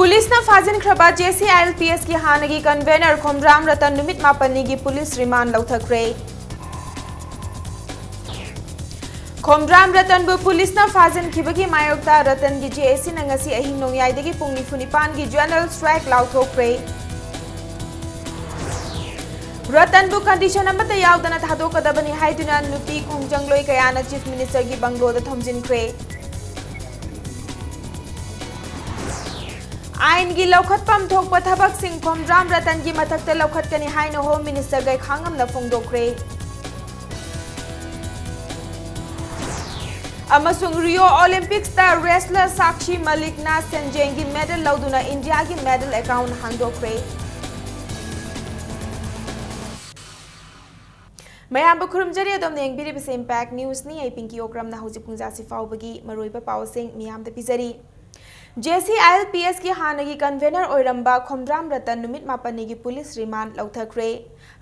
Police फाजिनख्रब JCILPS की हानगी convener खोमराम रतन नुमित मापनी की police remand लौथख्रे। खोमराम रतन बु पुलिस फाजिनखिबगी मायोक्ता रतन की JAC नंगसी अहिंग नोंयाइदगी पुंग निफुनिपान की जनरल स्ट्राइक लाउथोख्रे। रतन बु कंडीशन अमत यावदना थादोकदबनी हाइदुना नुपी खोंजंगलोई कयाना चीफ मिनिस्टर की बंगलोद थमजिनख्रे। आइन की लौखटपम थोकप थबक सिंह खोमराम रतन की मथक्ते लौखटकनी हाइन होम मिनिस्टर गै खांगमना फोंदोख्रे। अमसुंग रियो ओलंपिक्स ता रेसलर साक्षी मलिकना संजय की मेडल लौदुना इंडिया की मेडल अकाउंट हांदोख्रे। मयाम खुरुमजरी अदोमने यंगबिरिबसे इम्पैक्ट न्यूज नि आई पिंकी ओक्रमना हौजिक पुंजासी फाउबगी मरोइबा पावसिंग मियाम द पिजरी। JCILPS की हानगी कन्वेनर ओइरंबा खोमराम रतन नुमित मापनी की पुलिस रिमांड लौथख्रे।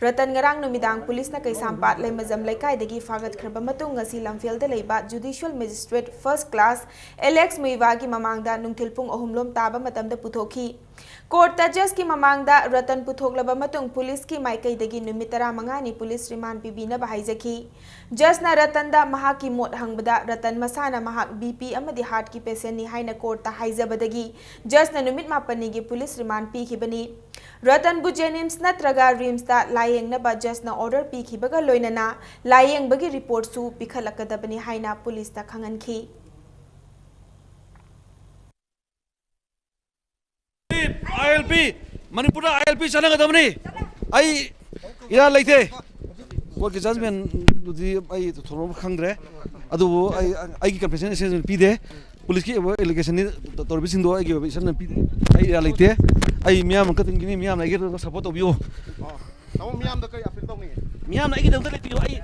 रतन गरांग नुमिदांग पुलिस ना कैसामपाट लेमजम लेकाइदगी फागतख्रबा मतुंग ngasi lamfield लेबा judicial magistrate first class Alex Muivah की ममांगदा नुंगथिल पुंग अहुमलोम ताबा मतमदा पुथोखी। कोर्ट जज की ममांगदा रतन पुथोकलबा मतुंग पुलिस की माइकैदगी नुमित 15 पुलिस रिमांड पिबीना हाइजखी। जज ना रतन दा महा की मोट हंगबदा रतन मसाना महा BP अमदी हार्ट की पेशेंट नि हाइना कोर्ट ता हाइजबदगी जज ना नुमित मापनी की पुलिस रिमांड पीखिबनी। रतन बु जेनिम्स नत्रगा रिम्स ता लायेंगनबा जज ना ऑर्डर पीखिबगा लोइनना लायेंगबगी रिपोर्ट सु पिखलकदबनी हाइना पुलिस ता खंगनखी। ILP मणिपुर ILP चलगदबनी आई इरा लेते कोर्ट की जजमेंट दुदी आई थोरो खंगद्रे अदुबो आई की कंप्लेंट एसेंशन पीदे पुलिस की एलिगेशन नि तोरबिसिंदो आई की इसन पीदे आई इरा लेते आई मियाम कतिंगिनी मियाम लाइगे सपोर्ट तोबियो तमो मियाम द कई अपील तौनी मियाम लाइगे दंत लेतियो आई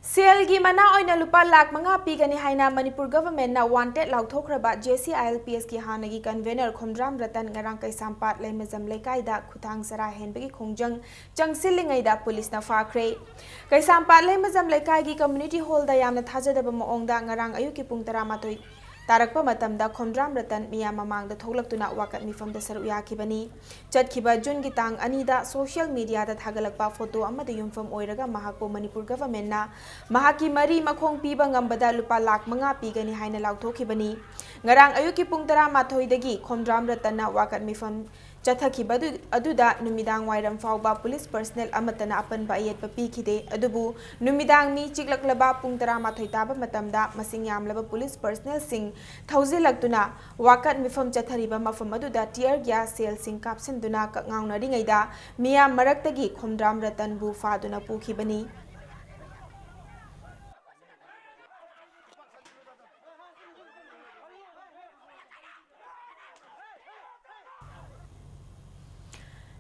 सेल की मना ओइना लुपा लाख मंगा पीगनी हाइना मणिपुर गवर्नमेंट ना वांटेड लाउथोख्रबा JCILPS की हानगी कन्वेनर खोमराम रतन गरांग कैसामपाट लेमजम लेकाइदा खुथांग सरा हेनबगी खोंजंग चंगसिलिंगैदा पुलिस ना फाख्रे। कैसामपाट लेमजम लेकाइ की कम्युनिटी हॉल दा यामना थाजदब मओंगदा ngaraang ayuki pung 13 तारकपा मतमदा खोमराम रतन मिया ममांगदा थोलक्तुना वाकत मिफमदा सरुक याखिबनी। चटखिबा जून की तांग अनीदा सोशल मीडिया दा थागलकपा फोटो अमदा युमफम ओइरगा महाकपो मणिपुर गवर्नमेंट ना महाकी मरी मखोंग पीबा ngambada lupa लाख मंगा पीगनी हाइना लाउथोखिबनी। ngaraang ayuki pung 13 दगी खोमराम रतन ना वाकत मिफम चथखिबा अदुदा नुमिदांग वाइरम फाउबा पुलिस पर्सनल अमतना अपनबा अयेतपा पीखिदे अदुबु नुमिदांग मी चिकलकलबा पुंग 13 ताबा मतमदा मसिंग यामलबा पुलिस पर्सनल सिंग थौजिलक्तुना वाकत मिफम चथरिबा मफम अदुदा टियर गैस सेल सिंग कापसिनदुना कगाउनरिङैदा मिया मरक्तगी खोमराम रतन बु फादुना पुखिबनी।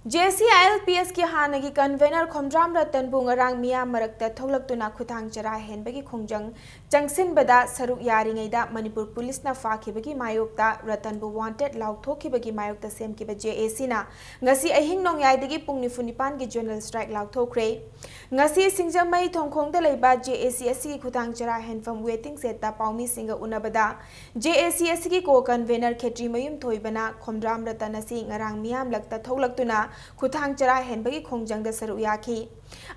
JCILPS की हानगी कन्वेनर खोमराम रतन बु ngaraang मिया मरक्ता थोलक्तुना खुथांग चरा हेनबगी खोंजंग चंगसिनबदा सरुक यारिङैदा मणिपुर पुलिस ना फाखिबगी मायोक्ता रतन बु वांटेड लाउथोखिबगी मायोक्ता सेमकिबा JAC ना ngasi अहिंग नोंयाइदगी पुंग निफुनिपान की जनरल स्ट्राइक लाउथोख्रे। ngasi सिंगजमई थोंखोंगदा लेबा JAC की खुथांग चरा हेनफम वेटिंग सेटता पाउमी सिंग उनबदा JAC की को कन्वेनर खेत्री मयुम थोइबना खोमराम रतन असि ngaraang मियाम लक्ता थोलक्तुना खुथांग चरा हेनबगी खोंजंगदा सरुक याखी।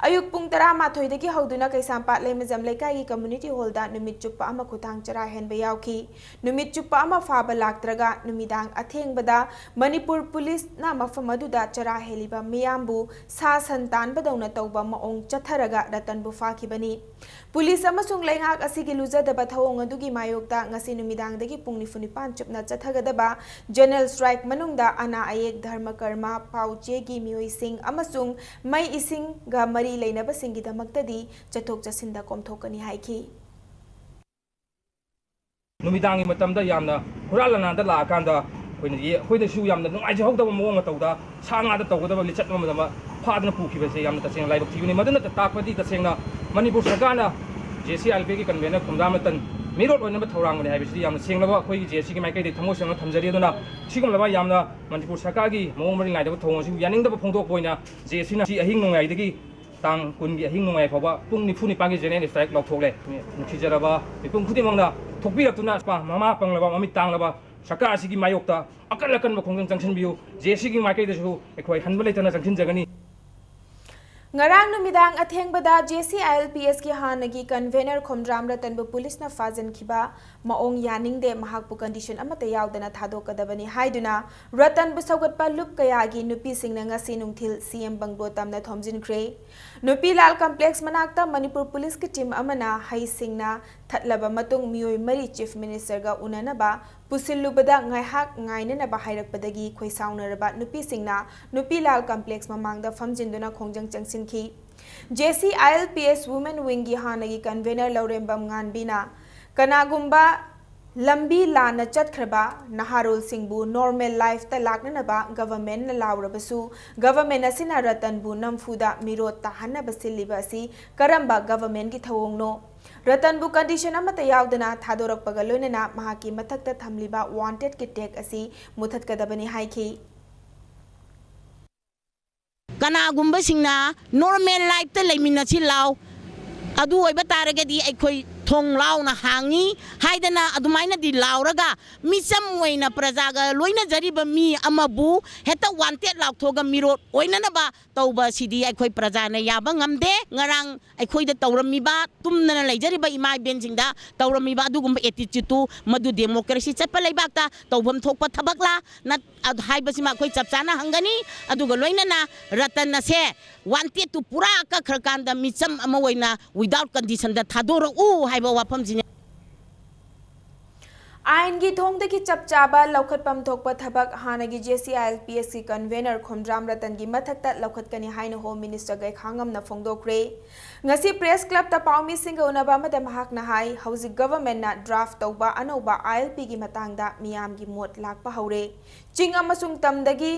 अयुक पुंग 13 दगी हौदुना कैसामपाट लेमजम लेकाइ की कम्युनिटी हॉलदा नुमित चुप्पा अमा खुथांग चरा हेनबा यावखी। नुमित चुप्पा अमा फाबा लाक्त्रगा नुमिदांग अथेंगबदा मणिपुर पुलिस ना मफम अदुदा चरा हेलिबा मियामबु सा संतान बदौना तौबा मओंग चथरगा रतन बु फाखिबनी। पुलिस अमसुंग लेंगाक असिगी लुजदबा थवोंग अदुगी मायोक्ता ngasi नुमिदांगदगी पुंग निफुनिपान चुपना चथगदबा जनरल स्ट्राइक मनुंगदा अना अयेक धर्म कर्मा पाउचेगी मियोइसिंग अमसुंग मई इसिंग गा मरी लेनबसिंगीदमक्तदी चथोक चसिंदा कोमथोकनी हाइखी। नुमिदांगी मतमदा यामना हुरालनादा लाकांदा अखोइदसु यामना नुंगाइजहौदबा मओंग तौदा सांगादा तौगदबा लिचत मदमा फादना पुखिबसे यामना तसेंग लाइबक थिबनी मदना ताकपदी तसेंगना मणिपुर सरकारना JCILPS की कन्वेनर खोमराम रतन मिरोड ओइनबा थौरांगने हाइबसिदी यामना सेंगलबा अखोइगी JAC की माइकैदे थमो सेंगना थमजरी अदुना सिगमलबा यामना मणिपुर सरकार की मओंग मरि लाइदबा थौंगसि यानिंगदबा फोंदोकपा ओइना JAC ना अहिंग नोंगाइदगी तांग कुनगी अहिंग नोंगाइ फावबा पुंग निफु निपांगी जनरल स्ट्राइक लाउथोकले नुखिजरबा मिपुंग खुदिमंगना थोकबिरक्तुना ममा पंगलबा ममित तांगलबा सरकार की मायोक्ता अकल अकन खोंजंग चंगसिनबियु जेसी की माइकैदसु अखोय हनब लेतना चंगसिनजगनी ngarang numidang athengbada JCILPS ki hanagi convener khomdram ratanbu police na fajan khiba maong yaningde mahakpu condition amata yaudana thadokadabani haiduna ratanbu saugatpa lup kayagi nupi singna ngasi nungthil CM bangbo tamna thomjinkhre nupi lal complex manakta manipur police ki team amana hai singna thatlaba matung mioi mari chief minister ga unanaba pusilubada ngaihak ngainana ba hairakpadagi khoisaunaraba nupi singna nupi lal complex mamangda famjinduna khongjang changsin ki JCILPS women wing gi hanagi convener laurembam nganbina kanagumba lambi lana chatkraba naharul singbu normal life ta laknanaba government na laurabasu government asina ratanbu namfuda mirot tahana basiliba asi karamba government gi thawongno ratanbu condition amata yaudana thadorakpaga loinana mahaki mathakta thamliba wanted ki tag asi muthatkadabani haiki कनागुंबा सिंगना normal life ते लेमिना छि लाव अदु ओइबा तारगदी अखोय थोंग लावना हांगी हाइदना अदुमाइना दि लावरगा मिसम ओइना प्रजागा लोइना जरिबा मी अमबु हेता wanted लावथोगा मिरो ओइनानबा तौबा सिदी अखोय प्रजाना याबा ngamde ngarang अखोय द तौरमिबा तुमना लेजरिबा इमाय बेनजिंगदा तौरमिबा अदुगुंबा एटीट्यूड टू मदु डेमोक्रेसी चपा लेबाकता तौबम थोकपा थबकला न हाइबसिमा अखोय चपचाना हंगनी अदुगा लोइनाना रतन से वांटेड टू पुरा का खरकांदा मिसम अमा ओइना विदाउट कंडीशन दा थादोर उ हाइबा वाफम जिने आइन की थोंगदगी चपचाबा लौखटपम थोकपा थबक हानगी JCILPS की कन्वेनर खोमद्राम रतन की मथक्ता लौखटकनी हाइन home minister gai khangam na phongdokre ngasi press club ta paumi singa unaba mada mahak na hai hauji government na draft tauba anoba ILP gi matangda miyam gi mot lakpa haure ching amasung tamdagi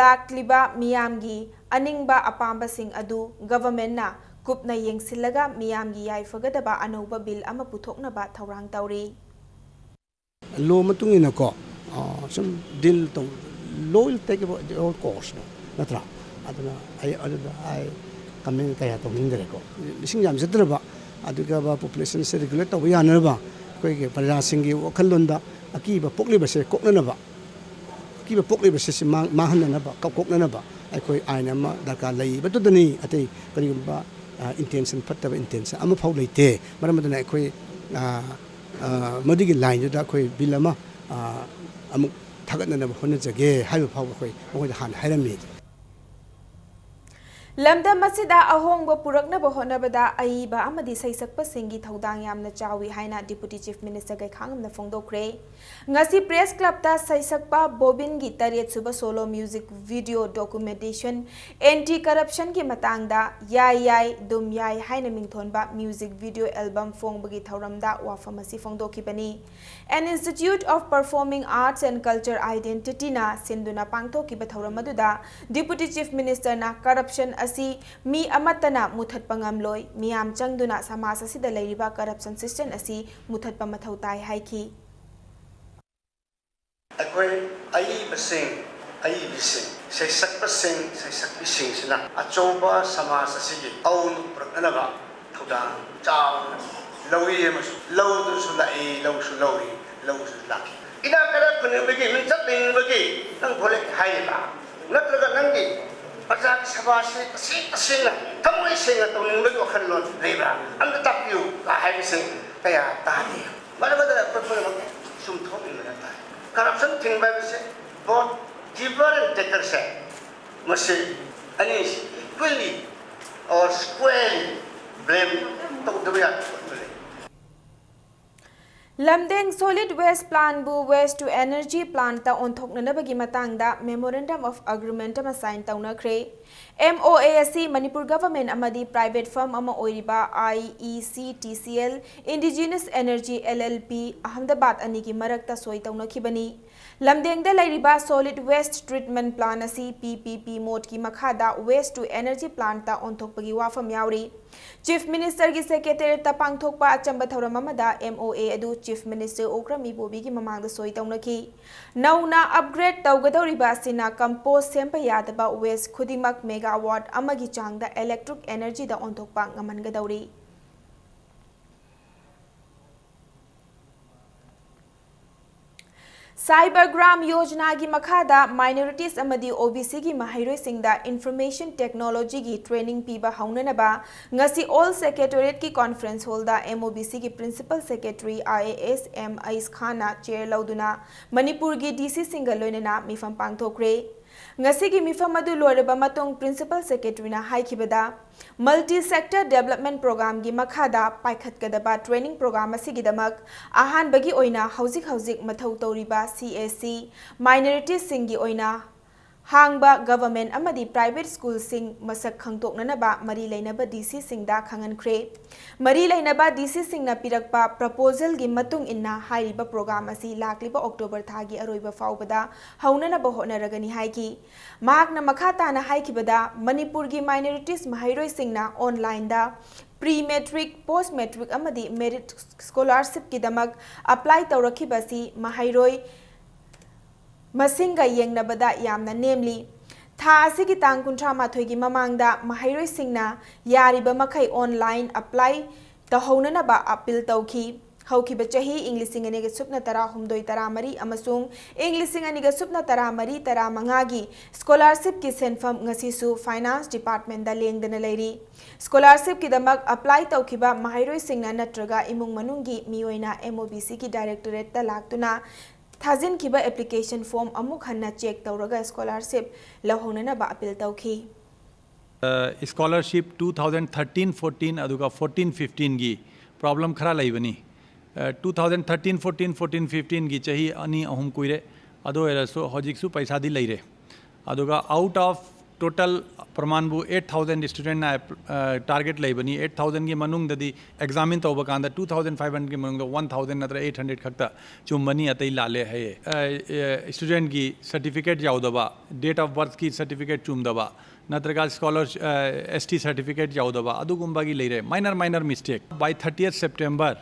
lakliba miyam gi aningba apamba sing adu government na kupna yengsilaga miyam gi yaifagadaba anoba bill ama puthoknaba thaurang tauri law matung ina ko some deal to law will take about the whole course no natra aduna I kamen kaya to hingre ko lising jam sedra ba aduga ba population se regulate to ya na ba koi ge parja singi wakhalonda aki ba pokli ba se kokna na ba ki ba pokli ba se ma han na ba kokna na ba ai koi aina ma darka lai ba to dani atei kari ba intention fatta ba intention ama phau leite maram dana koi मदुगी line जुदा कोई bill अमा अमुक थागतनब होनजगे हाइबा फाव कोई मोय हान हाइरमी lamda masida ahongba puraknaba honabada aiba amadi saisakpa singi thodang yamna chawi haina deputy chief minister gai khangamna phongdokre ngasi press club ta saisakpa bobin gi tariat suba solo music video documentation anti corruption ki matangda yai dum yai haina mingthonba music video album fongbagi thoramda wafamasi phongdoki bani an institute of performing arts and culture identity na sinduna pangthoki ba thoramadуда deputy chief minister na corruption asi mi amatana muthatpa ngamloi miam changduna samas asida leiriba corruption system asi muthatpa mathau tai haiki akoi ai basing sai sakpasing sina achoba samas asigi aun praknaba thoda chaw lawi emasu lawdu su lai law su laki ina kara khune bagi min chatin bagi nang bole haiba natraga nangi Pagka sabah sing kamu sing atau nunggu itu akan lon riba. Anda tak piu kahai sing kayak tadi. Mana perempuan sumthom ini nanti. Corruption tinggal bisa both giver and taker se masih ani equally or squarely blame tak dua. Lamdeng solid waste plant bu waste to energy plant ta onthoknanabagi matangda memorandum of agreement ama sign taunakre MOA asi Manipur government amadi private firm ama oiriba IECTCL Indigenous Energy LLP Ahmedabad anigi marakta soi taunakibani Lamdeng da lairiba solid waste treatment plant asi PPP mode ki makhada waste to energy plant ta onthokpagi wafam yauri Chief Minister ki secretary ta pangthokpa achamba thoram amada MOA adu Chief Minister Okrami Bobi ki mamangda soi taunaki nauna upgrade tawgadoriba sina compost sempa yadaba waste khudimak megawatt amagi changda electric energy da onthokpa ngamangadori साइबरग्राम योजना की मखादा minorities अमदी OBC की महैरोइसिंगदा information technology की training पीबा हौननबा ngasi all secretariat की conference हॉलदा एमओबीसी की प्रिंसिपल सेक्रेटरी आईएएस एम आइस खाना चेयर लौदुना मणिपुर की डीसी सिंगल लोइनना मिफम पांगथोक्रे ngasi की मिफम अदु लोरबा मतोंग प्रिंसिपल सेक्रेटरी ना हाइखिबदा मल्टी सेक्टर डेवलपमेंट प्रोग्राम की मखादा पाइखतकदबा ट्रेनिंग प्रोग्राम असिगिदमक अहानबगी ओइना हौजिक मथौ तौरिबा CAC माइनॉरिटीज सिंगी ओइना हांगबा गवर्नमेंट अमदी प्राइवेट स्कूल सिंग मसक खंगतोकननबा मरी लेनबा DC सिंगदा खंगनख्रे मरी लेनबा DC सिंगना पिरकपा प्रपोजल की मतुंग इन्ना हाइरिबा प्रोग्राम असी लाक्लिबा अक्टोबर थागी अरोइबा फाउबदा हौननबा होनरगनी हाइकी महाकना मखाताना हाइकिबदा मणिपुर की माइनॉरिटीज महैरोइ सिंगना ऑनलाइन दा प्री मेट्रिक पोस्ट मेट्रिक अमदी मेरिट स्कॉलरशिप की दमक अप्लाई तौरखिबसी महैरोइ मसिंगा येंगनबदा यामना नेमली था असिगी तांग कुंट्रा माथोई की ममांगदा महैरोइ सिंगना यारिबा मखै ऑनलाइन अप्लाई तहौननबा अपील तौखी हौखिबा चही इंग्लिशिंग अनेगा सुपना तरा हुमदोई तरा मरी अमसुंग इंग्लिशिंग अनेगा सुपना तरा मरी तरा मंगागी स्कॉलरशिप की सेंफम ngasisu फाइनेंस डिपार्टमेंट दा लेंगदना लेरी स्कॉलरशिप की दमक अप्लाई तौखिबा महैरोइ सिंगना नत्रगा इमुंग मनुंगी मियोइना MOBC की डायरेक्टरेट ता लाक्तुना थाजिन किबा एप्लीकेशन फॉर्म अमुक हन्ना चेक तौरगा स्कॉलरशिप लहोननबा अपील तौखी स्कॉलरशिप 2013-14 अदुगा 14-15 की प्रॉब्लम खरा लैबनी 2013-14 14-15 की चाही अनि अहुम कुइरे अदो एरसो हजिकसु पैसा दी लैरे अदुगा आउट ऑफ टोटल प्रमाणबु 8000 स्टूडेंट ना टारगेट लैबनी 8000 की मनुंग ददी एग्जामिन तौब कांदा 2500 की मनुंग 1000 नत्र 800 खक्ता चुम्बनी अतै लाले है स्टूडेंट की सर्टिफिकेट याउदबा डेट ऑफ बर्थ की सर्टिफिकेट चुमदबा नत्रगा स्कॉलर ST सर्टिफिकेट याउदबा अदुगुंबा की लैरे minor mistake by 30th September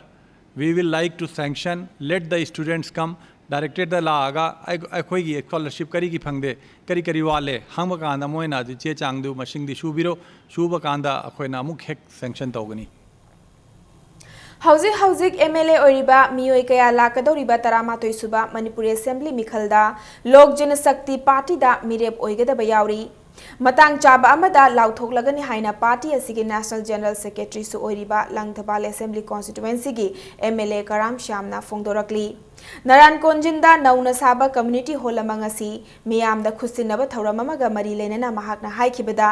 we will like to sanction let the students come directed लागा अखोगी स्कॉलरशिप करी की फंगदे करी वाले हंग कांदा मोइना चे चांगदु मशिंगदी शुबिरो शुब कांदा अखोइना अमुक हेक सैंक्शन तौगनी हौजिक MLA ओरिबा मियोय कया लाकदौरिबा तरामातोय सुबा मणिपुर असेंबली मिखलदा लोक जनशक्ति पार्टी दा मिरेप ओइगदबा यावरी मतंग चाबा अमदा लाउथोकलगनी हाइना पार्टी असिगे नेशनल जनरल सेक्रेटरी सु ओरिबा लंगथबाल असेंबली कॉन्स्टिट्युएंसी की MLA कराम श्यामना फोंदोरकली नरान कोंजिंदा नौना साबा कम्युनिटी हॉल अमंगसी मियामदा खुसिनबा थौरम अमगा मरी लेनना महाकना हाइखिबदा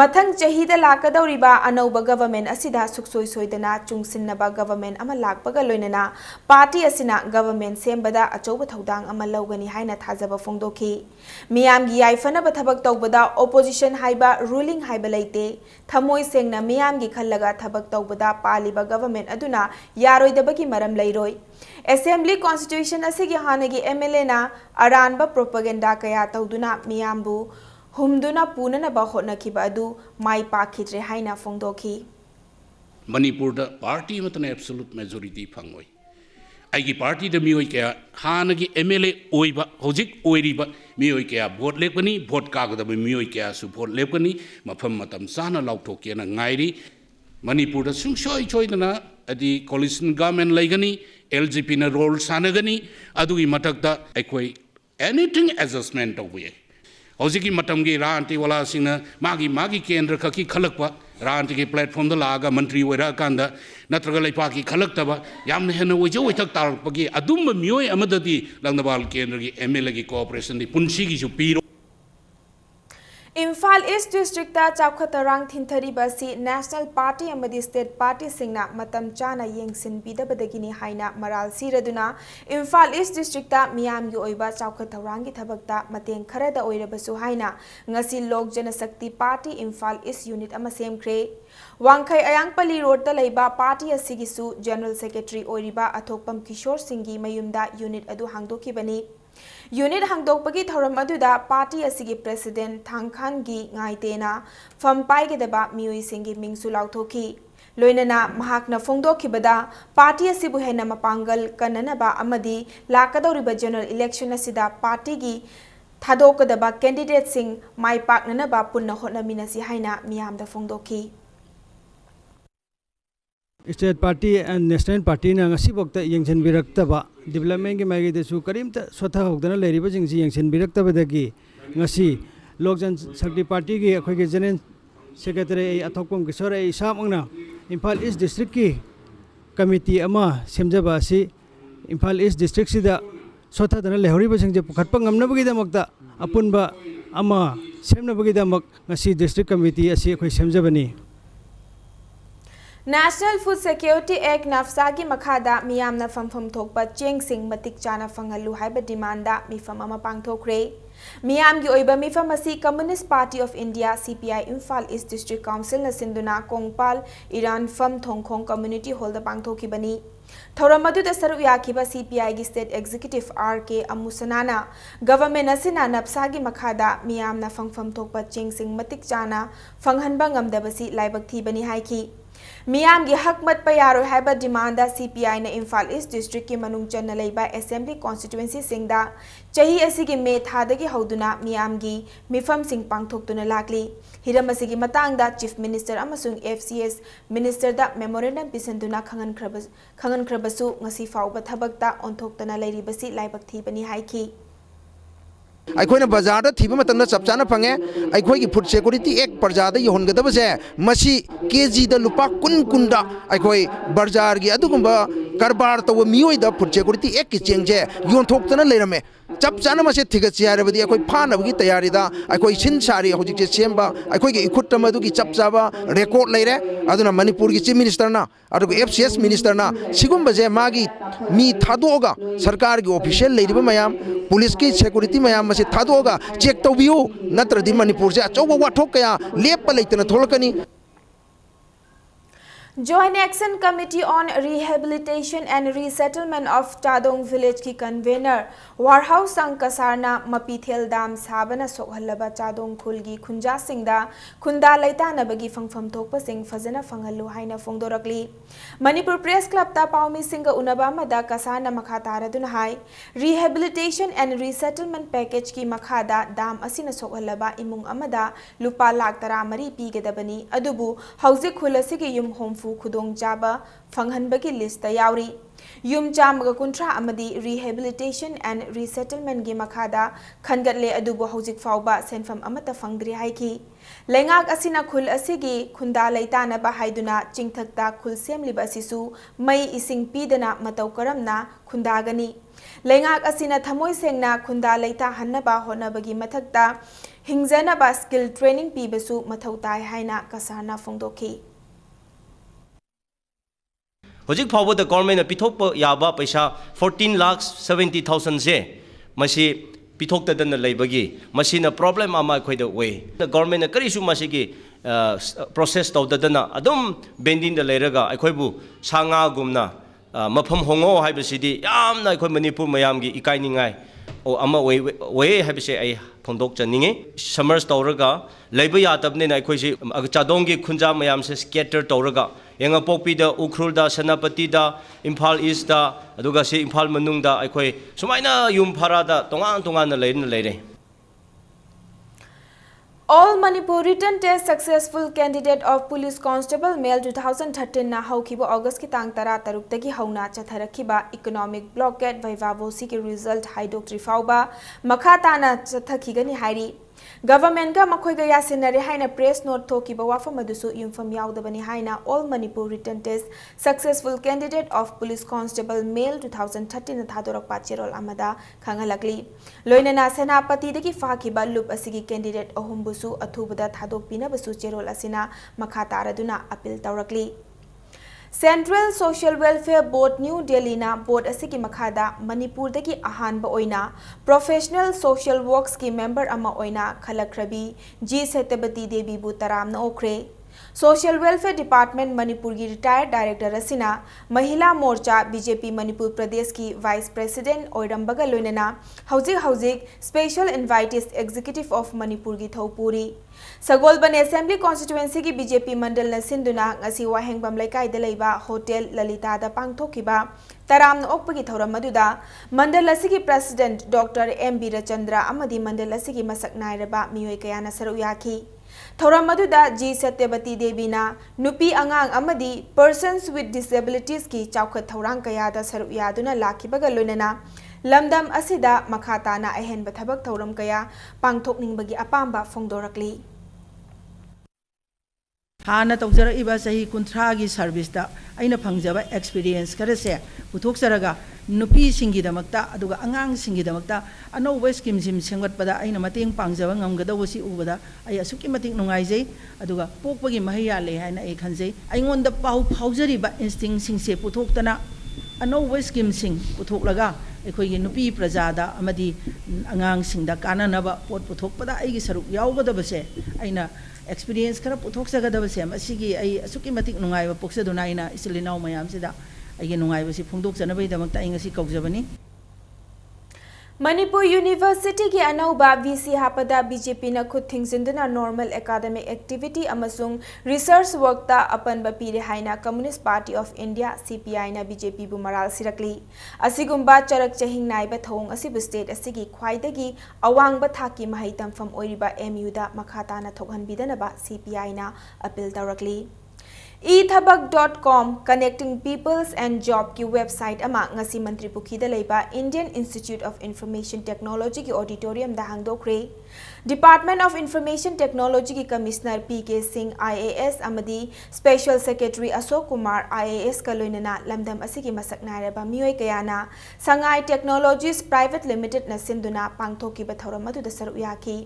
मथंग चहीदा लाकदौरिबा अनौबा गवर्नमेंट असिदा सुक्सोय सोइदना चुंगसिनबा गवर्नमेंट अमा लाकपगा लोइनना पार्टी असिना गवर्नमेंट सेमबदा अचौबा थौदांग अमा लौगनी हाइना थाजबा फोंदोखी मियामगी याइफनबा थबक तौबदा ओपोजिशन हाइबा रूलिंग हाइबा लैते थमोय सेंगना मियामगी खल्लगा थबक तौबदा पालिबा गवर्नमेंट अदुना यारोइदबगी मरम लैरोय असेंबली कॉन्स्टिट्यूशन असिगी हानगी MLA ना अरानबा प्रोपेगेंडा कया तौदुना मियामबु हुमदुना पुननबा होटनखिबा अदु माई पाखिद्रे हाइना फोंदोखी मणिपुर दा पार्टी मतन एब्सोल्यूट मेजॉरिटी फंगोय आइगी पार्टी दा मियोय कया हानगी MLA ओइबा होजिक ओइरिबा मियोय कया वोट लेपनी वोट कागदबा मियोय कया सु वोट लेपनी मफम मतम साना लाउथोकेना ngairi मणिपुर दा सुंगसोय सोइदना अदि कोलिशन गवर्नमेंट लैगनी LGP ना रोल सानगनी अदुगी मतकदा अखोय एनीथिंग एडजस्टमेंट तौबे हौजिकी मतमगी रांति वाला सिंगना मागी केंद्र खकी खलकपा रांति के प्लेटफॉर्म दा लागा मंत्री ओइरा कांदा नत्रगा लैपाकी खलकतबा यामने हेन ओइजो ओइथक तारपगी अदुम मियोय अमददी लंगदबाल केंद्र की MLA की कोऑपरेशन दी पुंसी की जो पीरो इम्फाल ईस्ट डिस्ट्रिक्ट चाउखतरांग थिंथरीबसी नेशनल पार्टी अमदी स्टेट पार्टी सिंगना मतम चाना येंगसिन बिदबदगिनी हाइना मराल सिरदुना इम्फाल ईस्ट डिस्ट्रिक्ट मियामगी ओइबा चाउखतरांग की थबकता मतेंग खरदा ओइरबसु हाइना ngasi Lok Janshakti party Imphal east unit अमा सेमख्रे वांखै अयांगपली रोड ता लैबा पार्टी असिगिसु जनरल सेक्रेटरी ओइरिबा अथोकपम किशोर सिंगी मयुमदा यूनिट अदु हांगदोखिबनी यूनिट हांगदोकपगी थौरम अदुदा पार्टी असिगी प्रेसिडेंट थांगखानगी ngaitena फम पाइगदबा मियोय सिंगी मिंगसु लाउथोखी लोइनना महाकना फोंदोखिबदा पार्टी असिबु हेना मपांगल कननबा अमदी लाकदौरिबा जनरल इलेक्शन असिदा पार्टी की थादोकदबा कैंडिडेट सिंग माई पाकननबा पुन्ना होटनमिनसी हाइना मियामदा फोंदोखी state party and national party वक्त येंसनबिरक्तब डेवलपमेंट की माइगेदसु करीमता सोथाहोदना लेरिबसिंगसि येंसनबिरक्तबदगी लोक जनशक्ति पार्टी की अखोई जनरल सेक्रेटरी अथोकपम किशोर इसामंगना इम्फाल ईस्ट डिस्ट्रिक्ट की कमिटी सेमजब इम्फाल ईस्ट डिस्ट्रिक्ट सोथादना लेहरिबसिंगजे पुखटप ngamnabagidamakta apunba ama semnabagidamak ngasi district committee asi akhoi semjabani National Food Security Act NAFSA की मखादा मियामना फमफम थोकपा चेंग सिंग मतिक चाना फंगलु हाइबा डिमांडा मिफम अमा पांगथोखरे मियाम की ओइबा मिफम असी communist party of India CPI Imphal east district council न सिंधुना कोंगपाल इरान फम थोंगखोंग कम्युनिटी हॉल दा पांगथोखिबनी थौरम मदुदा सरुक याखिबा CPI की स्टेट एग्जीक्यूटिव RK अमुसनाना गवर्नमेंट असिना नफ्सा की मखादा मियामना फंगफम थोकपा चेंग सिंग मतिक चाना फंगहनबा ngamdabasi लाइबक थीबनी हाइखी मियाम की हक मत पयारो हाइबा डिमांड CPI ने इम्फाल ईस्ट डिस्ट्रिक्ट की मनुंग चन्ना लेबा असेंबली कॉन्स्टिट्यूएंसी सिंगदा चाही असी की मे थादगी हौदुना मियाम की मिफम सिंग पांगथोक्तुना लाकली हिरम असी की मतांगदा चीफ मिनिस्टर अमसुंग FCS मिनिस्टर दा मेमोरेंडम पिसंदुना खंगन खरबसु ngasi फाउबा थबकता ओंथोक्तना लेरिबसी लाइबक थीबनी हाइखी अखोना बाजार थीब मतन चप चाना फंगे अखोई फूड सिक्योरिटी एक्ट प्रजा योहनगदबसे मसी केजी द लुपा कुन कुंदा अखोई बाजार की अदुगुंबा कारबार तव मियोइदा फूड सिक्योरिटी एक्ट की चेंजे योनथोक्तना लेरमे चप चाना मसे थिगछि हारबदी अखोई फानबगी तैयारीदा अखोई सिन सारी होजिक सेमबा अखोई की इखुट मदुगी चप चाबा रेकॉर्ड लेरे अदुना मणिपुर की चीफ मिनिस्टर ना अदुग FCS मिनिस्टर ना सिगुंबजे मागी मी थादोगा सरकार की ऑफिशियल लेरिबा मयाम पुलिस की सिक्योरिटी मयाम मसे थादोगा चेक तौबियु नत्रदि मणिपुर से अचौबा वाथोक कया लेप लेतना थोलकनी Joint Action Committee on Rehabilitation and Resettlement of Chadong Village की कन्वेनर वारहाउस संकसारना मपीथेल दाम साबना सोहल्लबा चादोंग खुलगी खुंजा सिंगदा खुंदा लैतानबगी फंगफम थोकपा सिंग फजना फंगल्लु हाइना फोंगदोरकली मणिपुर प्रेस क्लब ता पाउमी सिंग उनबा मदा कसारना मखा तारदुन high Rehabilitation and Resettlement Package की मखादा दाम असिना सोहल्लबा इमुंग अमदा लुपा लाख तरा मरी पीगदबनी अदुबु हौजिक खुलसिगी युम होमफु खुदोंग जाबा फंगहनबगी लिस्ट यावरी युम चामगा कुंट्रा अमदी रिहेबिलिटेशन एंड रिसेटलमेंट की मखादा खनगतले अदुबु हौजिक फाउबा सेनफम अमता फंगद्री हाइकी लेंगाक असिना खुल असिगी खुंदा लैतानबा हाइदुना चिंगथक्ता खुल सेमलिबा असिसु मई इसिंग पीदना मतौ करमना खुंदागनी लेंगाक असिना थमोय सेंगना खुंदा लैता हन्नबा होनबगी मथक्ता हिंगजनबा स्किल ट्रेनिंग पीबसु मथौ ताय हाइना कसारना फोंदोखी हजिक फाउबद गवर्नमेंट पिथोप याबा पैसा 14,70,000 से मसी पिथोक्तदन लेबगी मसीना प्रॉब्लम आमा अखोइद वे गवर्नमेंट करिसु मसीगी प्रोसेस तौददना अदुम बेंडिंग द लेरगा अखोइबु सांगा गुमना मफम होंगो हाइबसिदी यामना अखोइ मणिपुर मयामगी इकाइनिंगाइ ओ अमा वे हाइबसे आई फोंदोक चनिंगे समर्स तौरगा लेब यातबनेना अखोइसि चादोंगी खुंजा मयाम से स्कैटर तौरगा यंगपोपीदा उख्रुलदा सनापतिदा इम्फाल ईस्टदा अदुगा से इम्फाल मनुंगदा अखोइ सुमाइना युम फारादा तोंगान तोंगान लेरे All Manipur Written Test Successful Candidate of Police Constable Male 2013 na haukiba August ki tang tara taruk tagi hauna chatharakhiba Economic Blockade Vaivavosi ki result haidokri fauba makhatana chathakigani hairi Government ka makhoi ga yasinare haina press note thokiba wafam adusu yumfam yaudabani haina All Manipur Written Test Successful Candidate of Police Constable Male 2013 na thadorak pachirol amada khangalakli loinana senapati dagi fakiba loop asigi candidate ahumbusu athubada thadok pinabasu cherol asina makha taraduna appeal tawrakli Central Social Welfare Board New Delhi na board asigi makhada Manipur dagi ahanba oina Professional Social Works ki member ama oina khalakrabi G Satyabati Devi bu taram na okre Social Welfare Department Manipur की retired director asina Mahila Morcha BJP Manipur Pradesh की Vice President ओइरंबगा लोइनना हौजिक Special Invitees Executive of Manipur की थौपुरी सगोलबन Assembly Constituency की BJP मंडल न सिंधुना ngasi wahengbam laikai laiba Hotel Lalita da pangthokiba taram okpagi thoram maduda mandal asigi President Dr. M. Birachandra amadi mandal asigi masak nairaba miyoi kayana saru yaki थौरम अदुदा G Satyavati Devi नुपी अंगांग अमदी persons with disabilities की चौखट थौरांग कयादा सरुक यादुना लाखिबगा लोइनना लमदम असिदा मखाताना अहेनब थबक थौरम कया पांगथोकनिंगबगी अपांबा फोंदोरकली हाना तौजरइबा सही कुंथ्रागी सर्विसता अइना फंगजबा एक्सपीरियंस खरसे पुथोक्सरगा नुपी सिंगिदमक्ता अदुगा अंगांग सिंगिदमक्ता अनौबा स्कीम सिम सेंगतपदा अइना मतेंग पांगजबा ngamgadawosi ubada ai asuki matik nungaijai aduga pokpagi mahaya le haina ai khanjai aingonda pau phaujariba instinct singse puthokhtana anauba scheme sing puthoklaga ꯑꯩꯈꯣꯏꯒꯤ ꯅꯨꯄꯤ ꯄ꯭ꯔꯖꯥꯗ ꯑꯃꯗꯤ ꯑꯉꯥꯡꯁꯤꯡꯗ ꯀꯥꯟꯅꯅꯕ ꯄꯣꯠ ꯄꯨꯊꯣꯛꯄꯗ ꯑꯩꯒꯤ ꯁꯔꯨꯛ ꯌꯥꯎꯒꯗꯕꯁꯦ ꯑꯩꯅ ꯑꯦꯛꯁꯄꯤꯔꯤꯌꯦꯟꯁ ꯈꯔ ꯄꯨꯊꯣꯛꯆꯒꯗꯕꯁꯦ ꯃꯁꯤꯒꯤ ꯑꯩ ꯑꯁꯨꯛꯀꯤ ꯃꯇꯤꯛ ꯅꯨꯡꯉꯥꯏꯕ ꯄꯣꯛꯆꯗꯨꯅ ꯑꯩꯅ ꯏꯆꯤꯜ ꯏꯅꯥꯎ ꯃꯌꯥꯝꯁꯤꯗ ꯑꯩꯒꯤ ꯅꯨꯡꯉꯥꯏꯕꯁꯤ ꯐꯣꯡꯗꯣꯛꯆꯅꯕꯒꯤꯗꯃꯛꯇ ꯑꯩ ꯉꯁꯤ ꯀꯧꯖꯕꯅꯤ मणिपुर यूनिवर्सिटी की अनौबा वीसी हापदा बीजेपी न खुद थिंगजिंदुना नॉर्मल एकेडमिक एक्टिविटी अमसुंग रिसर्च वर्कता अपनबा पीरे हाइना communist party of India CPI न बीजेपी बु मराल सिरकली असिगुंबा चरक चहिंग नाइबा थौंग असिबु स्टेट असिगी ख्वाइदगी अवांगबा थाकी महै तमफम ओइरिबा एमयू दा मखाताना थोकहनबिदनबा सीपीआई न अपील तौरकली ethabak.com connecting peoples and job की वेबसाइट अमा ngasi मंत्री पुखीदा लेबा Indian institute of information technology की ऑडिटोरियम दा हांगदोखरे डिपार्टमेंट ऑफ इंफॉर्मेशन टेक्नोलॉजी की कमिश्नर पीके सिंह आईएएस अमदी special secretary Ashok Kumar IAS का लोइनना लमदम असिगी मसक नायरबा मियोय कयाना संगाई टेक्नोलॉजीज प्राइवेट लिमिटेड न सिंधुना पांगथोकी बथौरम अदुदा सरुक याखी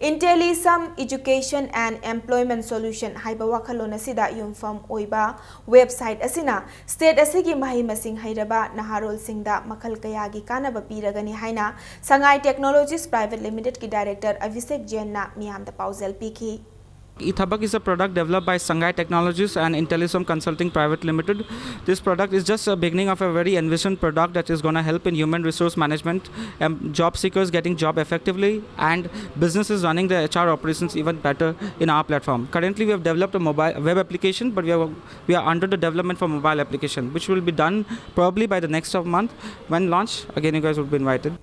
Intellisum education and employment solution हाइबा वाखलोन असिदा यूमफम ओइबा वेबसाइट असिना स्टेट असिगी महै मसिंग हैरबा नहारोल सिंगदा मखल कयागी कानबा पीरगनी हाइना संगाई टेक्नोलॉजीज प्राइवेट लिमिटेड की डायरेक्टर अभिषेक जैन ना मियामदा पाउजल पीखी Ethabak is a product developed by Sangai Technologies and Intellisum Consulting Private Limited. This product is just a beginning of a very envisioned product that is going to help in human resource management, job seekers getting job effectively, and businesses running their HR operations even better in our platform. Currently, we have developed a mobile web application, but we are under the development for mobile application, which will be done probably by the next month. When launched, again you guys would be invited.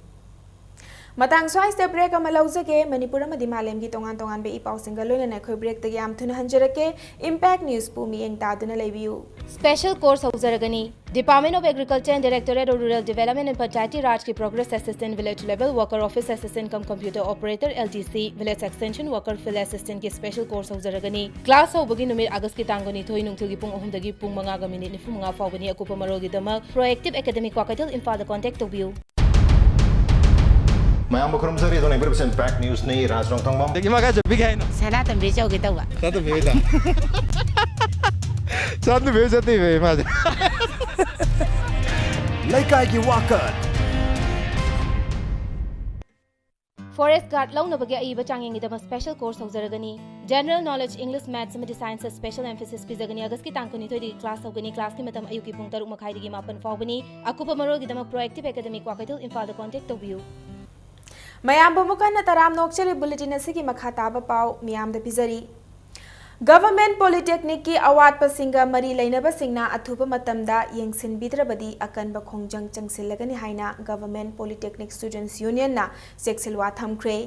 मतंग स्वाइस break अमा लौजगे मणिपुर अमदी मालेम की तोंगान तोंगान बे इपाउ सिंगल लोइना खै break तगे याम थुन हंजरके इंपैक्ट न्यूज पु मियंग तादुना लेबियु स्पेशल कोर्स हौजरगनी department of agriculture and directorate of rural development and Panchayati Raj की progress assistant village level worker office assistant cum computer operator LTC village extension worker field assistant की स्पेशल कोर्स हौजरगनी class हौबगी नुमित अगस्त की तांगनी थोइ नुंगथुगी पुंग 3 दगी पुंग 5 गा मिनिट 45 फावबनी अकुप मरोगी दमक प्रोएक्टिव एकेडमिक क्वाकटल इम्फाल कांटेक्ट तोबियु मैं बखरम सर ये तो इम्पैक्ट न्यूज नहीं राजरंग तंगबम देखि मगा जबि गाइनो सना तंबे चौके तवा तो भेजा चंद भेजती वे माजे लइकाई की वाकर फॉरेस्ट गार्ड लौनबगे अइबा चांगिंगदम स्पेशल कोर्स हौजरगनी general knowledge English maths and science special emphasis पिजगनी अगस्त की तांग 23 क्लास हौगनी क्लास की मतम अयुकी पुंग 3 मखाइदगी 9 फावबनी अकुप मरोगिदम प्रोएक्टिव एकेडमिक क्वाकटल इम्फाल कांटेक्ट तोबियु मयाम बुमुकन तराम नोक्चरी बुलेटिन असिगी मखा ताबा पाउ मियाम द पिजरी गवर्नमेंट पॉलिटेक्निक की अवात सिंगा मरी लेनब सिंगना अथुब मतमदा यंगसिन बिद्रबदी अकनब खोंजंग चंगसिलगनी हाइना गवर्नमेंट पॉलिटेक्निक स्टूडेंट्स यूनियन ना सेक्सिलवा थमख्रे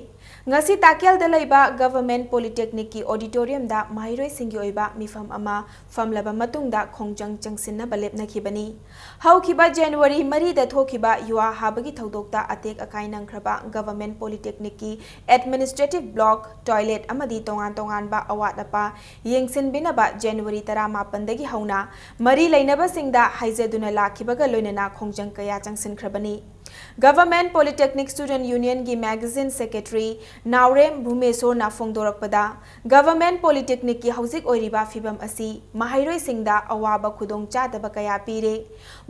ngasi takel da leiba government polytechnic की ऑडिटोरियम दा माहिरोय सिंगी ओइबा मिफम अमा फमलबा मतुंग दा खोंजंग चंगसिन बलेपनखिबनी हौखिबा जनवरी मरी दा थोखिबा युवा हाबगी थौदोकता अतेक अकाई नंखरबा गवर्नमेंट पॉलिटेक्निक की एडमिनिस्ट्रेटिव ब्लॉक टॉयलेट अमदी तोंगान तोंगान बा अवात अपा यंगसिन बिनबा जनवरी 18 दगी हौना मरी लेनबा सिंगदा हाइजेदुना लाखिबगा लोइनना खोंजंग कया चंगसिनख्रबनी गवर्नमेंट पॉलिटेक्निक स्टूडेंट यूनियन की मैगजीन सेक्रेटरी नावरेम भूमेश्वर ना फोंदोरकपदा गवर्नमेंट पॉलिटेक्निक की हौजिक ओइरिबा फिबम असी महाइरोय सिंगदा अवाबा खुदोंग चादबा कया पीरे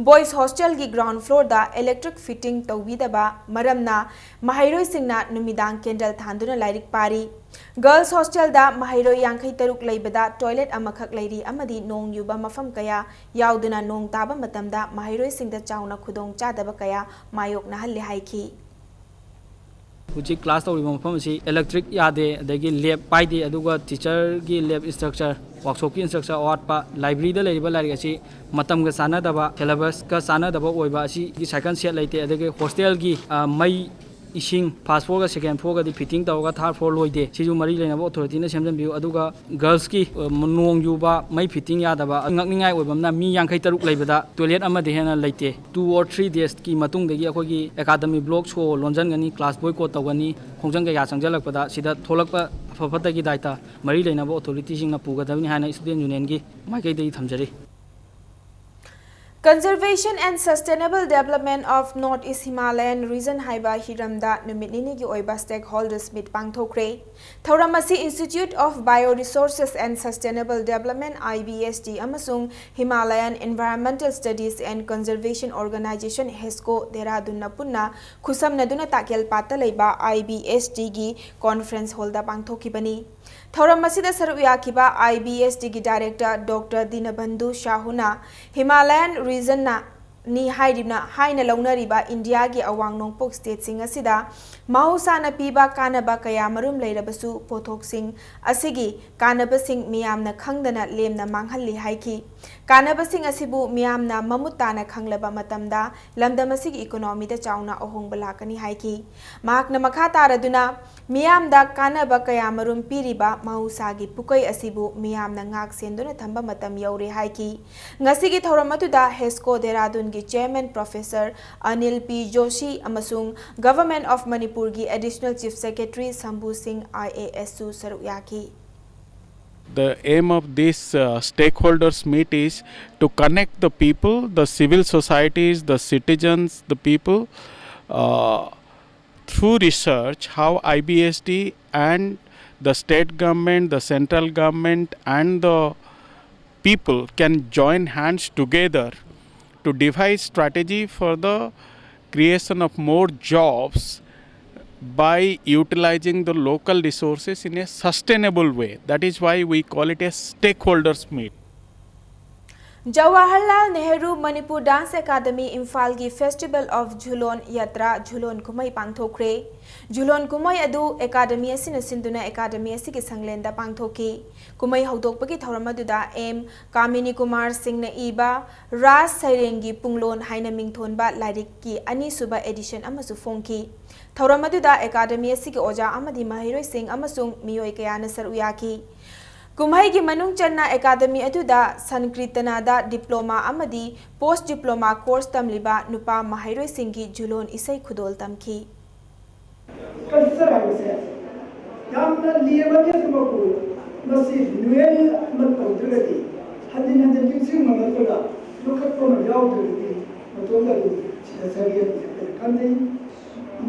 बॉयज हॉस्टल की ग्राउंड फ्लोर दा इलेक्ट्रिक फिटिंग तौबीदबा मरमना महाइरोय सिंगना नुमिदांग केंडल थांदुना लाइरिक पारी गर्ल्स हॉस्टल दा महाइरोय यांखै तरुक लेबदा टॉयलेट अमखक लेरी अमदी नोंग युबा मफम कया याउदुना नोंग ताबा मतमदा महाइरोय सिंगदा चाउना खुदोंग चादबा कया मायोक नहल्ले हाइखी हुजिक क्लास तौरिबा मफम असि इलेक्ट्रिक यादे अदगी लैब पाइदे अदुगा टीचर की लैब स्ट्रक्चर वर्कशॉप की स्ट्रक्चर अवाटपा लाइब्रेरी दा लेरिबा लाइरिक असि मतमगा सानादबा सिलेबस का सानादबा ओइबा असि की साइकल सेट लेते अदगे हॉस्टल की मई इसिंग फर्स्ट फ्लोर का सेकेंड फ्लोर का फिटिंग तौर थर्ड फ्लोर लोइदे सिजु मरी लेना अथॉरिटी ने सेमजनबियु अदुगा गर्ल्स की नोंग युबा मई fitting यादबा ngakningai oibamna mi 53 leibada toilet amade hena leite 2 or 3 days ki matung degi akogi academy block so lonjan gani class boycott tawani khongjang ga ya changjalakpada sida tholakpa afafata gi daita mari leina authority singna pugadabni hana student union gi maikai dei thamjari. Conservation and Sustainable Development of North-East Himalayan Region haiba hiramda numit nini gi oiba stakeholders meet pangthokre. Thauramasi Institute of Bioresources and Sustainable Development IBSD amasung Himalayan Environmental Studies and Conservation Organization HESCO Dehradun na punna khusam naduna takel pata leiba IBSD gi conference hall da pangthokibani. Thauramasi da saru yakiba IBSD gi director Dr. Dinabandhu Shahuna Himalayan region na ni haidibna haina launariba India gi awang nongpok state sing asida mahusa na piba kanaba kaya marum leirabasu pothok sing asigi kanaba sing miyamna khangdana lemna manghalli haiki kanaba sing asibu miyamna mamutana khanglaba matamda lamdamasigi economy da chauna ohong balakani haiki mahakna makha taraduna miyamda kanaba kaya marum piriba mahusa gi pukai asibu miyamna ngak senduna thamba matam yaure haiki ngasigi thoramatu da HESCO Dehradun Chairman Professor Anil P. Joshi amasung Government of Manipur gi Additional Chief Secretary Sambhu Singh IASU Saruyaki. The aim of this stakeholders meet is to connect the people, the civil societies, the citizens, the people through research how IBSD and the state government, the central government and the people can join hands together to devise strategy for the creation of more jobs by utilizing the local resources in a sustainable way. That is why we call it a stakeholders meet. Jawaharlal Nehru Manipur Dance Academy Imphal gi Festival of Jhulon Yatra Jhulon Kumai pangthokre. Jhulon Kumai adu Academy asina sinduna Academy asigi sanglenda pangthoki. Kumai haudokpagi thauramadu M Kamini Kumar Singh na iba Ras Sairengi Punglon haina mingthonba lairik ki ani suba edition amasu phongki. Thauramadu Academy asigi oja amadi mahiroi sing amasung miyoi kayana saruyaki. Kumhai gi manung channa Academy aduda Sankritana da diploma amadi post diploma course tamliba nupa mahairoi singgi Jhulon isai khudol tamki. Culture haise yamna liyabage tumaku nasi nuel matau jagati hadin kisim magatola lokatto na yaw jagati matola sariya kandi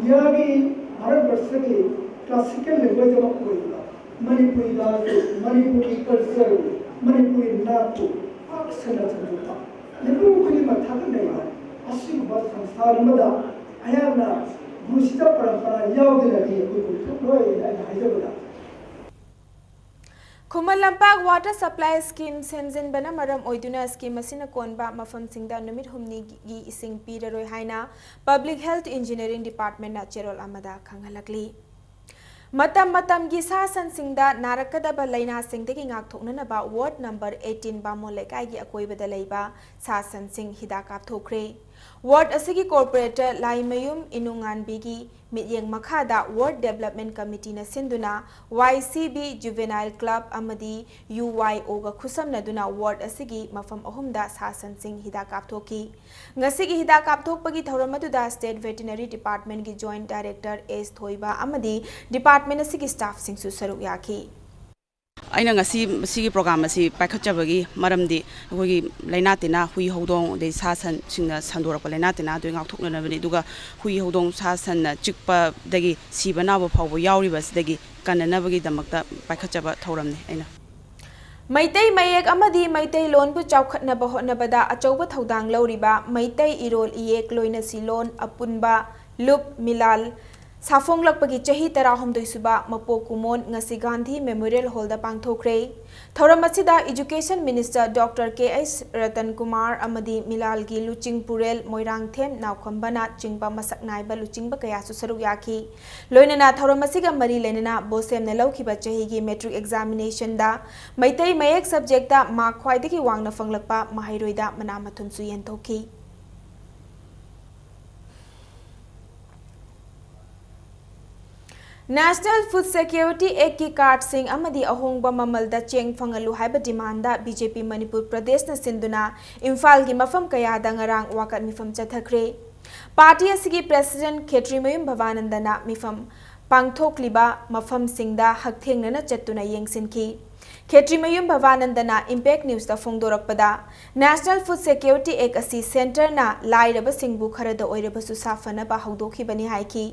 yagi bharat varsa ki classical language ma koi Manipuri dance, Manipuri culture, Manipuri nato, aksana chanduta. Lebu kuni mathakan nahi. Asim bas samsar mada ayana musita parampara yaudina ki koi koi haidabada. Khuman Lampak Water Supply Scheme Senzin Bana Maram Oiduna Scheme Asina Konba Mafam Singda Numit Humni gi Ising Piraroi Haina Public Health Engineering Department na Cherol Amada Khangalakli. Matam gi sa san singda narakadaba laina singdagi ngak thoknanaba ward number 18 bamo lekai gi akoibada leiba sa san sing hidakap thokre ward asigi corporator laimayum inungan bigi midyeng makhada ward development committee na sinduna YCB juvenile club amadi UYO ga khusam naduna ward asigi mafam ahumda sa san sing hidakap thoki ngasigi hidakap thokpagi thauramadu da state veterinary department gi joint director S Thoiba amadi department asigi staff sing su saru yaki aina ngasi sigi program asi paikhatchabagi maramdi akogi laina tina hui hodong de sasan singna sandorak laina tina do ngak thokna bani duga hui hodong sasan na chikpa dagi sibana ba phawbo yauri bas dagi kananabagi damakta paikhatchaba thauramni aina Maitai Mayek Amadi Maitai Lon bu chawkhatnaba hotnabada achauba thodang lauriba Maitai Irol Iyek loina silon apunba lup milal Safong lakpagi chahi tarahomdoi suba mapo kumon ngasi Gandhi Memorial Hall da pangthokre Thauramachida Education Minister Dr. K.S. Ratan Kumar amadi Milal gi Luching Purel Moirang Them Naukhambana chingba masak naiba luchingba kaya su saruk yaki loinana Thauramasiga mari lenana bosem na laukhiba chahi gi metric examination da Maitai Mayek subject da mark khwaidagi wangna fanglakpa mahairoida manamathum su yenthoki national food security act की card सिंह अमदी अहोंगबा ममलदा चेंग फंगलु हाइबा डिमांडा BJP Manipur Pradesh न सिंधुना इम्फाल की मफम कयादा ngarang वाकत मिफम चथखरे पार्टी असगी प्रेसिडेंट खेत्रीमयुम भवानंदना मिफम पांगथोकलिबा मफम सिंगदा हकथेंगना चत्तुना येंगसिनकी खेत्रीमयुम भवानंदना इम्पैक्ट न्यूज दा फोंगदोरकपदा नेशनल फूड सिक्योरिटी एक्ट असि सेंटर ना लाइरब सिंगबु खरद ओइरबसु साफनबा हौदोखिबनि हाइकी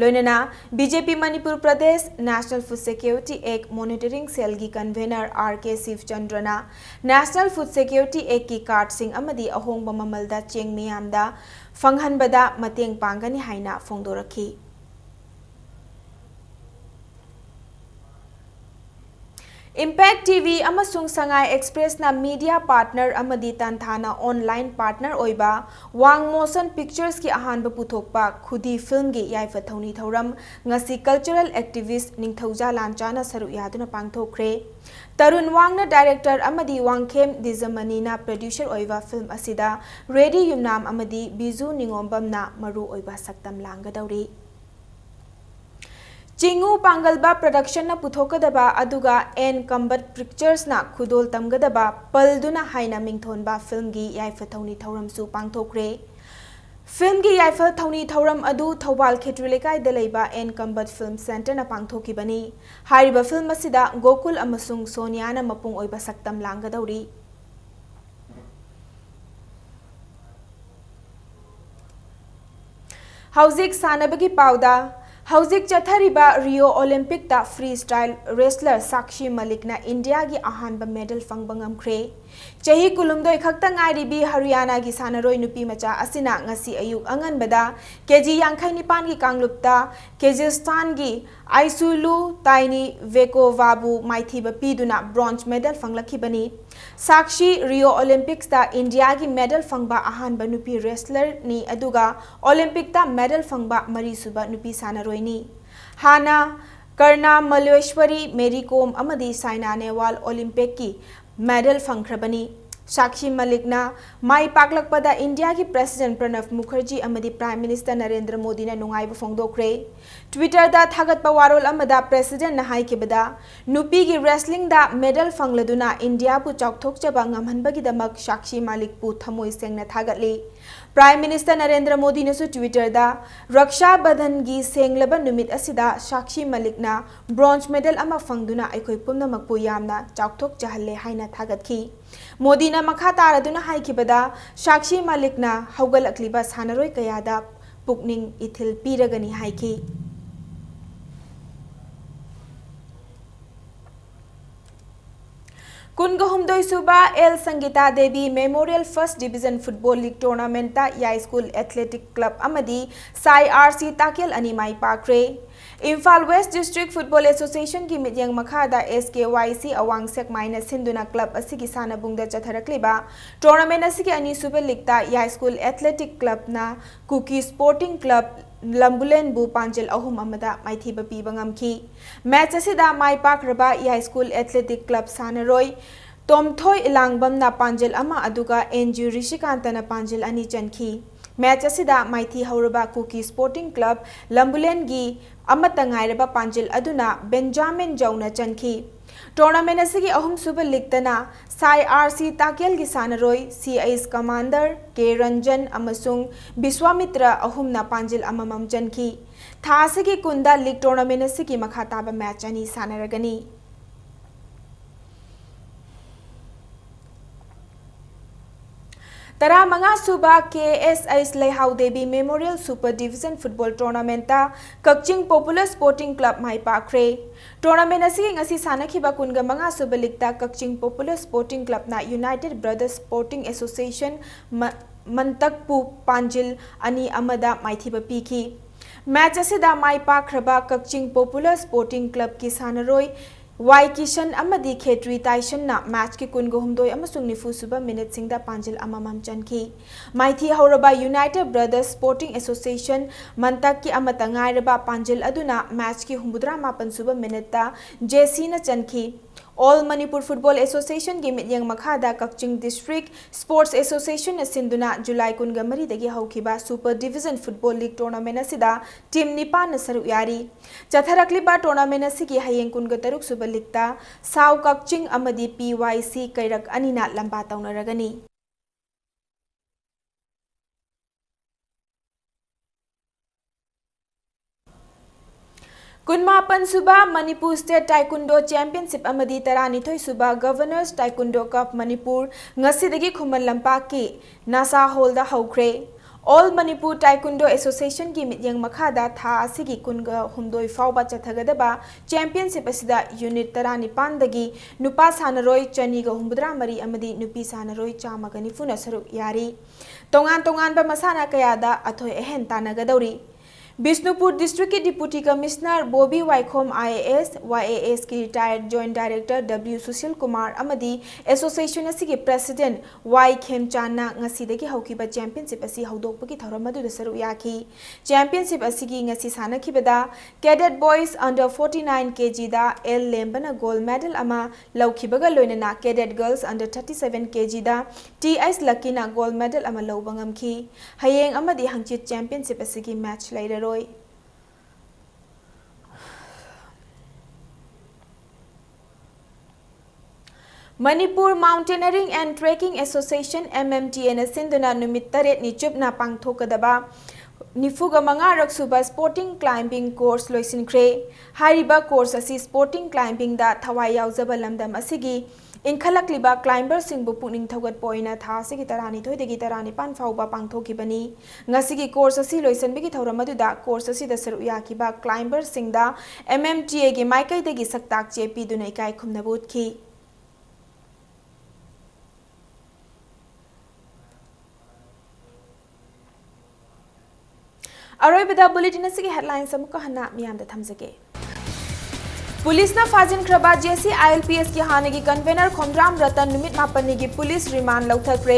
लोइनना BJP Manipur Pradesh national food security act monitoring cell की कन्वेनर आर.के. शिवचंद्रना नेशनल फूड सिक्योरिटी एक्ट की कार्ड सिंग अमदी अहोंगबा ममलदा चेंग मियामदा फंगहनबदा मतेंग पांगनि हाइना फोंगदोरखी इम्पैक्ट टीवी अमसुंग संगाई एक्सप्रेस ना मीडिया पार्टनर अमदी तंथाना ऑनलाइन पार्टनर ओइबा वांग मोशन पिक्चर्स की अहानब पुथोकपा खुदी फिल्म की याइफा थौनी थौरम ngasi कल्चरल एक्टिविस्ट निंगथौजा लांचाना सरु यादुना पांगथोखरे तरुण वांगना डायरेक्टर अमदी वांगखेम दिजमनीना प्रोड्यूसर ओइबा फिल्म असिदा रेडी युमनाम अमदी बिजू निंगोंबमना मरु ओइबा सक्तम लांगदौरी चिंगू पांगलबा प्रोडक्शन ना पुथोकदबा अदुगा एन कंबट पिक्चर्स ना खुदोल तमगदबा पलदुना हाइना मिंगथोनबा फिल्म की याइफा थौनी थौरमसु पांगथोखरे फिल्म की याइफा थौनी थौरम अदु थौबाल खेत्रुलेकाय दलैबा एन कंबट फिल्म सेंटर ना पांगथोकिबनी हारिबा फिल्म असिदा गोकुल अमसुंग सोनियाना मपुंग ओइबा सक्तम लांगदौरी हौजिक सानबगी पाउदा हौजिक चथरिबा रियो ओलंपिक ता free style wrestler Sakshi Malik ना इंडिया की अहानबा मेडल फंगबंगमख्रे चही कुलुमदोय खक्ता ngairibi हरियाणा की सानरोय नुपी मचा असिना ngasi अयुक अंगनबदा केजी 59 की कांगलुप्ता केजिस्तान की आइसुलु ताइनी वेकोवाबु माइथीबा पीदुना ब्रोंज मेडल फंगलखिबनी साक्षी रियो ओलंपिक्स ता इंडिया की मेडल फंगबा अहानबा नुपी रेसलर नी अदुगा ओलंपिक ता मेडल फंगबा मरीसुबा नुपी सानरोयनी हाना कर्णा मलेश्वरी मेरी कोम अमदी साइना नेहवाल ओलंपिक की मेडल फंगख्रबनी साक्षी मलिकना माई पाकलकपदा इंडिया की प्रेसिडेंट प्रणब मुखर्जी अमदी प्राइम मिनिस्टर नरेंद्र मोदी ने नुंगाइब फोंगदोखरे ट्विटर दा थागतपा वारोल अमदा प्रेसिडेंट ना हाइकिबदा नुपी की रेसलिंग दा मेडल फंगलदुना इंडिया पु चौथोकचबा ngamhanbagidamक साक्षी मलिक पु थमोय सेंगना थागतली प्राइम मिनिस्टर नरेंद्र मोदी ने ट्विटर दा रक्षा बंधन की सेंगलब नुमित असिदा साक्षी मलिकना ब्रोंज मेडल अमा फंगदुना अखोय पुमनमक पु यामना चौथोक चहल्ले हाइना थागतखी मोदी ना मखा तारदुना हाइकिबदा साक्षी मलिकना हौगलक्लिबा सानरोय कयादा पुकनिंग इथिल पीरगनी हाइकी कुनगहुमदोय सुबा L Sangeeta Devi memorial first division football league tournament याई स्कूल एथलेटिक क्लब अमदी साई आरसी ताकेल अनि माई पाखरे Imphal west district football association की मित्यंग मखादा SKYC अवांगसेक माइना सिंधुना क्लब असिगी सानबुंगदा चथरक्लिबा टूर्नामेंट असिगी अनि सुपर लीग ता याई स्कूल एथलेटिक क्लब ना कुकी स्पोर्टिंग क्लब लंबुलेन बु पांजल अहुम अमदा माइथीबा पीबा ngamki मैच असिदा माई पाखरबा याई स्कूल एथलेटिक क्लब सानरोय तोमथोय इलांगबम ना पांजल अमा अदुगा एनजी ऋषिकांतना पांजल अनि चनखी मैच असिदा माइथी हौरबा कुकी स्पोर्टिंग क्लब लंबुलेन गी अमता ngairaba पांजल अदुना बेंजामिन जौना चनखी टूर्नामेंट असिगी अहुम सुबर लीगतना साई आरसी ताकेल की सानरोय CIS कमांडर के रंजन अमसुंग विश्वामित्र अहुमना पांजिल अममम चनखी थासिगी कुंदा लीग टूर्नामेंट असिगी मखाताबा मैच अनि सानरगनी तरा मंगा सुबा KSH लेहाउ देवी memorial super division football tournament Kakching popular sporting club माई पाखरे टूर्नामेंट असिगी ngasi सानखिबा कुनगा मंगा सुबा league Kakching popular sporting club ना यूनाइटेड ब्रदर्स स्पोर्टिंग एसोसिएशन मंतकपु पांजिल अनि अमदा माइथीबा पीखी मैच असिदा माई पाखरबा कक्चिंग पॉपुलर स्पोर्टिंग क्लब की सानरोय वाई किशन अमदी खेत्री ताइशन ना मैच के कुनगहुमदोय अमसुंग निफुसुबा मिनट सिंगदा पांजिल अममम चनखी माइथी हौरबा यूनाइटेड ब्रदर्स स्पोर्टिंग एसोसिएशन मंतक की अमता ngairaba पांजिल अदुना मैच की 59 सुबा मिनट ता जेसी ना चनखी ऑल मणिपुर फुटबॉल एसोसिएशन की मित्यंग मखादा कक्चिंग डिस्ट्रिक्ट स्पोर्ट्स एसोसिएशन सिंधुना जुलाई 23 दगी हौखिबा super division football league tournament असिदा टीम 9 सरुक यारी चथरकलिबा टूर्नामेंट असिगी हयेंग 23 सुबा लीगता साउ कक्चिंग अमदी PYC कैरक अनिना लंबा तौनरगनी। कुनमापन सुबा मणिपुर स्टेट टाइकुंडो चैंपियनशिप अमदी 13 सुबा गवर्नर्स टाइकुंडो कप मणिपुर ngasiदगी खुमन लंपाक की नासा हॉल दा हौख्रे। ऑल मणिपुर टाइकुंडो एसोसिएशन की मित्यंग मखादा था असिगी कुनगा हुमदोई फाउबा चथगदबा चैंपियनशिप असिदा यूनिट 19 दगी नुपा सानरोय चनीगा हुमद्रा मरी अमदी नुपी सानरोय चामगा निफुना सरुक यारी। तोंगान तोंगान बा मसाना कयादा अथोय एहन तानगदौरी। बिष्णुपुर डिस्ट्रिक्ट के deputy commissioner Bobby Waikhom IAS, YAS की retired joint director W Sushil Kumar अमदी एसोसिएशन के प्रेसिडेंट Y खेमचाना ngasiदगी हौखिबा चैंपियनशिप असि हौदोकपगी थौरम अदुदा सरुक याखी। चैंपियनशिप असिगी ngasi सानखिबदा कैडेट बॉयज अंडर 49 kg दा L लेम्बना गोल्ड मेडल अमा लौखिबगा लोइनना कैडेट गर्ल्स अंडर 37 kg दा TS लकीना गोल्ड मेडल अमा लौबंगमखी। हयेंग अमदी हंचित चैंपियनशिप असिगी मैच लैरे Manipur mountaineering and trekking association MMTA सिंधुना नुमित 8 नि चुपना पांगथोकदबा 95 सुबा स्पोर्टिंग क्लाइंबिंग कोर्स लोइसिनख्रे। हारिबा कोर्स असी स्पोर्टिंग क्लाइंबिंग दा थवाई यावजबा लमदम असिगी इनखलकलिबा क्लाइंबर सिंगबु पुनिंग थौगत पोइना था सिगी 32 दगी 35 फाउबा पांगथोकिबनी। ngasiगी कोर्स असी लोइसनबिगी थौरम अदुदा कोर्स असी दा सरुक याकिबा क्लाइंबर सिंगदा MMTA गी माइकई दगी सक्ताक चेपी दुनै काय खुमनबुतखी। अरोइबदा बुलेटिन असिगी हेडलाइंस अमुक हन्ना मियामदा थमजगे। पुलिस ना फाजिन ख्रबा JC ILPS की हानेगी कन्वेनर खोमद्राम रतन नुमित 9 की पुलिस रिमांड लौथख्रे।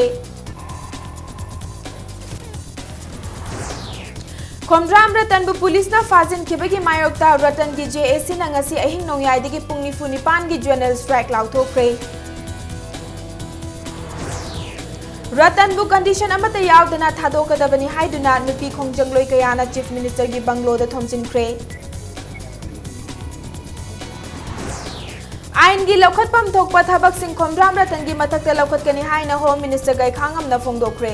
खोमद्राम रतन बु पुलिस ना फाजिन खिबगी मायोक्ता रतन की JAC ना ngasi अहिंग नोंयाइदगी पुंग 9 की जनरल स्ट्राइक लाउथोख्रे। रतन बु कंडीशन अमत यावदना थादोकदबनी हाइदुना नुपी खोंजंगलोय कयाना चीफ मिनिस्टर की बंगलोदा थोमजिनख्रे। आइन की लौखटपम थोकपा थबक सिंह खोमद्राम रतन की मथक्ता लौखटकनी हाइना होम मिनिस्टर गैखांगमना फोंदोख्रे।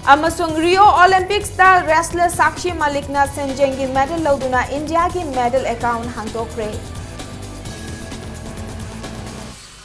अमसुंग रियो ओलंपिक्स दा रेसलर साक्षी मलिकना सेंजेंग की मेडल लौदुना इंडिया की मेडल अकाउंट हांगदोख्रे।